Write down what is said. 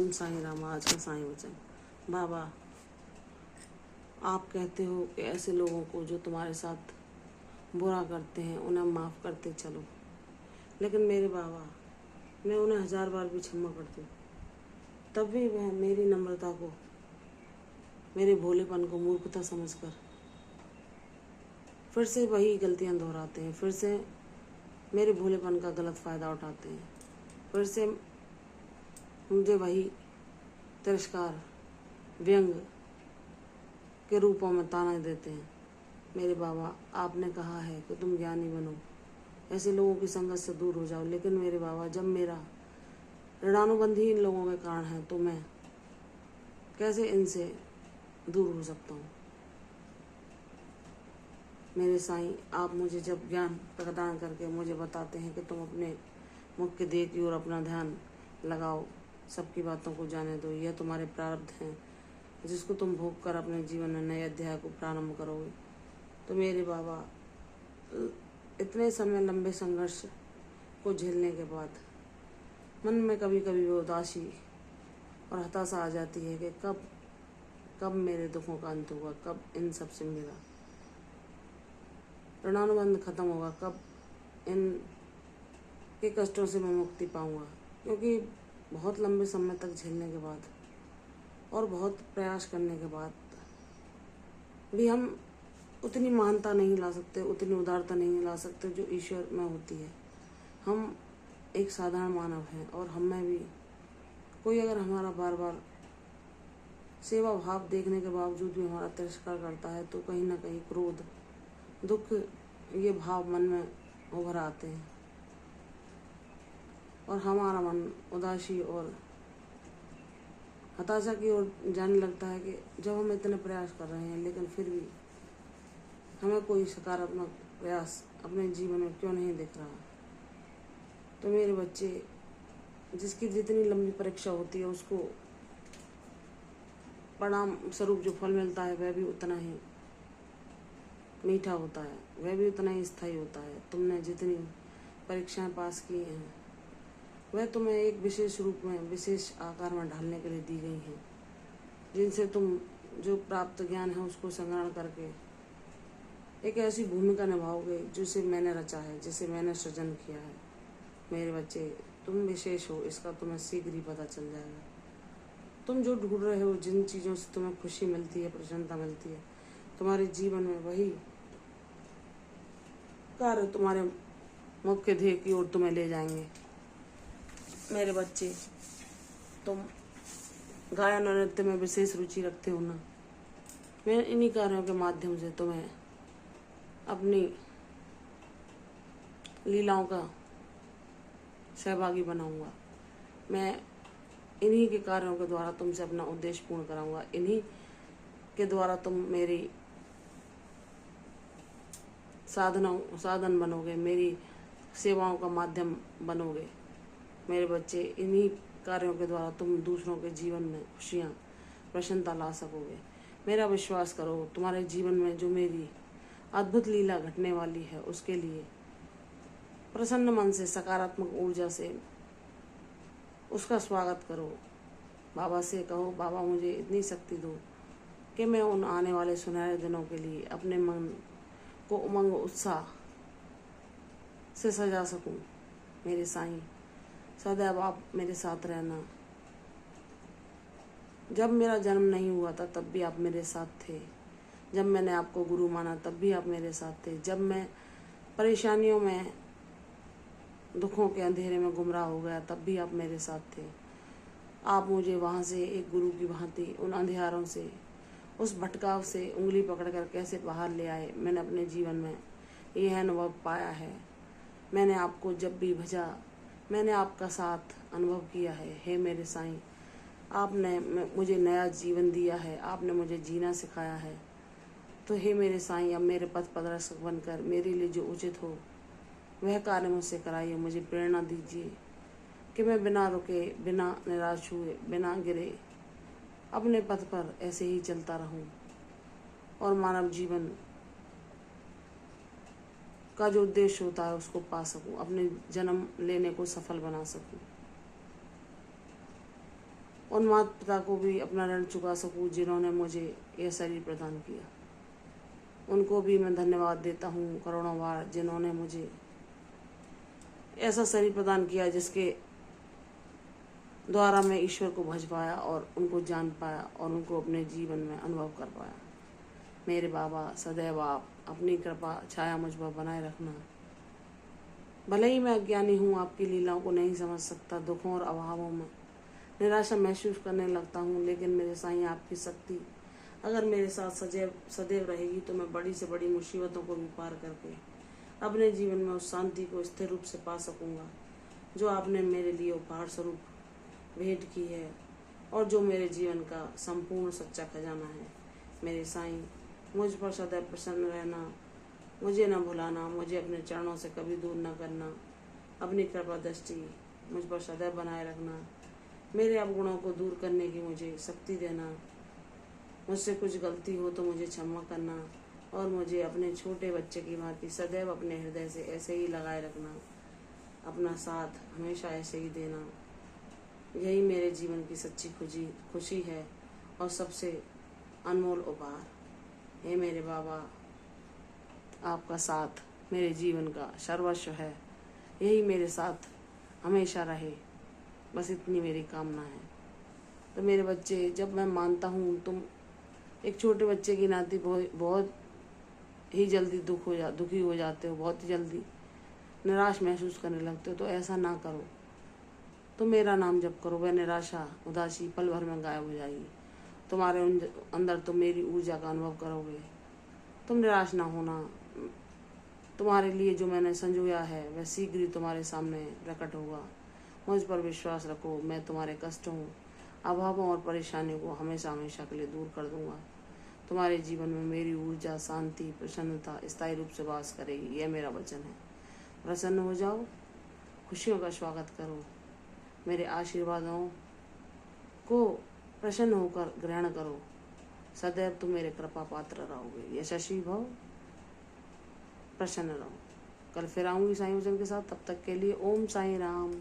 ओम साईं राम। आज का साईं वचन। बाबा, आप कहते हो कि ऐसे लोगों को जो तुम्हारे साथ बुरा करते हैं उन्हें माफ़ करते चलो, लेकिन मेरे बाबा, मैं उन्हें 1000 बार भी क्षमा कर दूँ तब भी वह मेरी नम्रता को, मेरे भोलेपन को मूर्खता समझकर फिर से वही गलतियां दोहराते हैं, फिर से मेरे भोलेपन का गलत फ़ायदा उठाते हैं, फिर से मुझे वही तिरस्कार, व्यंग के रूपों में ताना देते हैं। मेरे बाबा, आपने कहा है कि तुम ज्ञानी बनो, ऐसे लोगों की संगत से दूर हो जाओ, लेकिन मेरे बाबा, जब मेरा ऋणानुबंध ही इन लोगों के कारण है तो मैं कैसे इनसे दूर हो सकता हूँ। मेरे साईं, आप मुझे जब ज्ञान प्रदान करके मुझे बताते हैं कि तुम अपने मुख के देह की ओर अपना ध्यान लगाओ, सबकी बातों को जाने दो, यह तुम्हारे प्रारब्ध हैं जिसको तुम भोग कर अपने जीवन में नए अध्याय को प्रारंभ करोगे। तो मेरे बाबा, इतने समय लंबे संघर्ष को झेलने के बाद मन में कभी कभी वो उदासी और हताशा आ जाती है कि कब मेरे दुखों का अंत होगा, कब इन सब से मेरा ऋणानुबंध खत्म होगा, कब इन के कष्टों से मैं मुक्ति पाऊंगा। क्योंकि बहुत लंबे समय तक झेलने के बाद और बहुत प्रयास करने के बाद भी हम उतनी महानता नहीं ला सकते, उतनी उदारता नहीं ला सकते जो ईश्वर में होती है। हम एक साधारण मानव हैं और हम में भी कोई अगर हमारा बार बार सेवा भाव देखने के बावजूद भी हमारा तिरस्कार करता है तो कहीं ना कहीं क्रोध, दुख, ये भाव मन में उभर आते हैं और हमारा मन उदासी और हताशा की ओर जाने लगता है कि जब हम इतने प्रयास कर रहे हैं लेकिन फिर भी हमें कोई सकारात्मक प्रयास अपने जीवन में क्यों नहीं दिख रहा। तो मेरे बच्चे, जिसकी जितनी लंबी परीक्षा होती है उसको परिणाम स्वरूप जो फल मिलता है वह भी उतना ही मीठा होता है, वह भी उतना ही स्थायी होता है। तुमने जितनी परीक्षाएं पास की हैं वह तुम्हें एक विशेष रूप में, विशेष आकार में ढालने के लिए दी गई हैं, जिनसे तुम जो प्राप्त ज्ञान है उसको संग्रहण करके एक ऐसी भूमिका निभाओगे जिसे मैंने रचा है, जिसे मैंने सृजन किया है। मेरे बच्चे, तुम विशेष हो, इसका तुम्हें शीघ्र ही पता चल जाएगा। तुम जो ढूंढ रहे हो, जिन चीज़ों से तुम्हें खुशी मिलती है, प्रसन्नता मिलती है, तुम्हारे जीवन में वही कार्य तुम्हारे मुख्य ध्येय की ओर तुम्हें ले जाएंगे। मेरे बच्चे, तुम गायन और नृत्य में विशेष रुचि रखते हो ना, मैं इन्हीं कार्यों के माध्यम से तुम्हें अपनी लीलाओं का सहभागी बनाऊंगा। मैं इन्हीं के कार्यों के द्वारा तुमसे अपना उद्देश्य पूर्ण कराऊंगा। इन्हीं के द्वारा तुम मेरी साधन बनोगे, मेरी सेवाओं का माध्यम बनोगे। मेरे बच्चे, इन्हीं कार्यों के द्वारा तुम दूसरों के जीवन में खुशियाँ, प्रसन्नता ला सकोगे। मेरा विश्वास करो, तुम्हारे जीवन में जो मेरी अद्भुत लीला घटने वाली है उसके लिए प्रसन्न मन से, सकारात्मक ऊर्जा से उसका स्वागत करो। बाबा से कहो, बाबा मुझे इतनी शक्ति दो कि मैं उन आने वाले सुनहरे दिनों के लिए अपने मन को उमंग, उत्साह से सजा सकूं। मेरे साईं, सदैव आप मेरे साथ रहना। जब मेरा जन्म नहीं हुआ था तब भी आप मेरे साथ थे, जब मैंने आपको गुरु माना तब भी आप मेरे साथ थे, जब मैं परेशानियों में, दुखों के अंधेरे में गुमराह हो गया तब भी आप मेरे साथ थे। आप मुझे वहाँ से एक गुरु की भांति उन अंधेरों से, उस भटकाव से उंगली पकड़कर कैसे बाहर ले आए, मैंने अपने जीवन में यह अनुभव पाया है। मैंने आपको जब भी भजा, मैंने आपका साथ अनुभव किया है। हे मेरे साईं, आपने मुझे नया जीवन दिया है, आपने मुझे जीना सिखाया है। तो हे मेरे साईं, अब मेरे पथ प्रदर्शक बनकर मेरे लिए जो उचित हो वह कार्य मुझसे कराइए। मुझे प्रेरणा दीजिए कि मैं बिना रुके, बिना निराश हुए, बिना गिरे अपने पथ पर ऐसे ही चलता रहूं और मानव जीवन का जो उद्देश्य होता है उसको पा सकूं, अपने जन्म लेने को सफल बना सकूं। उन माता पिता को भी अपना ऋण चुका सकूं जिन्होंने मुझे यह शरीर प्रदान किया। उनको भी मैं धन्यवाद देता हूँ करोड़ों बार, जिन्होंने मुझे ऐसा शरीर प्रदान किया जिसके द्वारा मैं ईश्वर को भज पाया और उनको जान पाया और उनको अपने जीवन में अनुभव कर पाया। मेरे बाबा, सदैव आप अपनी कृपा छाया मुझ पर बनाए रखना। भले ही मैं अज्ञानी हूँ, आपकी लीलाओं को नहीं समझ सकता, दुखों और अभावों में निराशा महसूस करने लगता हूँ, लेकिन मेरे साईं आपकी शक्ति अगर मेरे साथ सदैव रहेगी तो मैं बड़ी से बड़ी मुसीबतों को भी पार करके अपने जीवन में उस शांति को स्थिर रूप से पा सकूँगा जो आपने मेरे लिए उपहार स्वरूप भेंट की है और जो मेरे जीवन का संपूर्ण सच्चा खजाना है। मेरे साईं, मुझ पर सदैव प्रसन्न रहना, मुझे न भुलाना, मुझे अपने चरणों से कभी दूर न करना, अपनी कृपा दृष्टि मुझ पर सदैव बनाए रखना, मेरे अवगुणों को दूर करने की मुझे शक्ति देना, मुझसे कुछ गलती हो तो मुझे क्षमा करना और मुझे अपने छोटे बच्चे की भांति सदैव अपने हृदय से ऐसे ही लगाए रखना, अपना साथ हमेशा ऐसे ही देना। यही मेरे जीवन की सच्ची खुशी है और सबसे अनमोल उपहार। हे मेरे बाबा, आपका साथ मेरे जीवन का सर्वस्व है, यही मेरे साथ हमेशा रहे, बस इतनी मेरी कामना है। तो मेरे बच्चे, जब मैं मानता हूँ तुम एक छोटे बच्चे की नाती बहुत ही जल्दी दुखी हो जाते हो, बहुत ही जल्दी निराश महसूस करने लगते हो, तो ऐसा ना करो। तो मेरा नाम जप करो, वह निराशा उदासी पल भर में गायब हो जाएगी। तुम्हारे अंदर तुम मेरी ऊर्जा का अनुभव करोगे। तुम निराश ना होना, तुम्हारे लिए जो मैंने संजोया है वह शीघ्र ही तुम्हारे सामने प्रकट होगा। मुझ पर विश्वास रखो, मैं तुम्हारे कष्टों, अभावों और परेशानियों को हमेशा हमेशा के लिए दूर कर दूंगा। तुम्हारे जीवन में मेरी ऊर्जा, शांति, प्रसन्नता स्थायी रूप से वास करेगी, यह मेरा वचन है। प्रसन्न हो जाओ, खुशियों का स्वागत करो, मेरे आशीर्वादों को प्रसन्न होकर ग्रहण करो। सदैव तुम मेरे कृपा पात्र रहोगे। यशस्वी भव, प्रसन्न रहो। कल फिर आऊंगी साईं वचन के साथ, तब तक के लिए ओम साईं राम।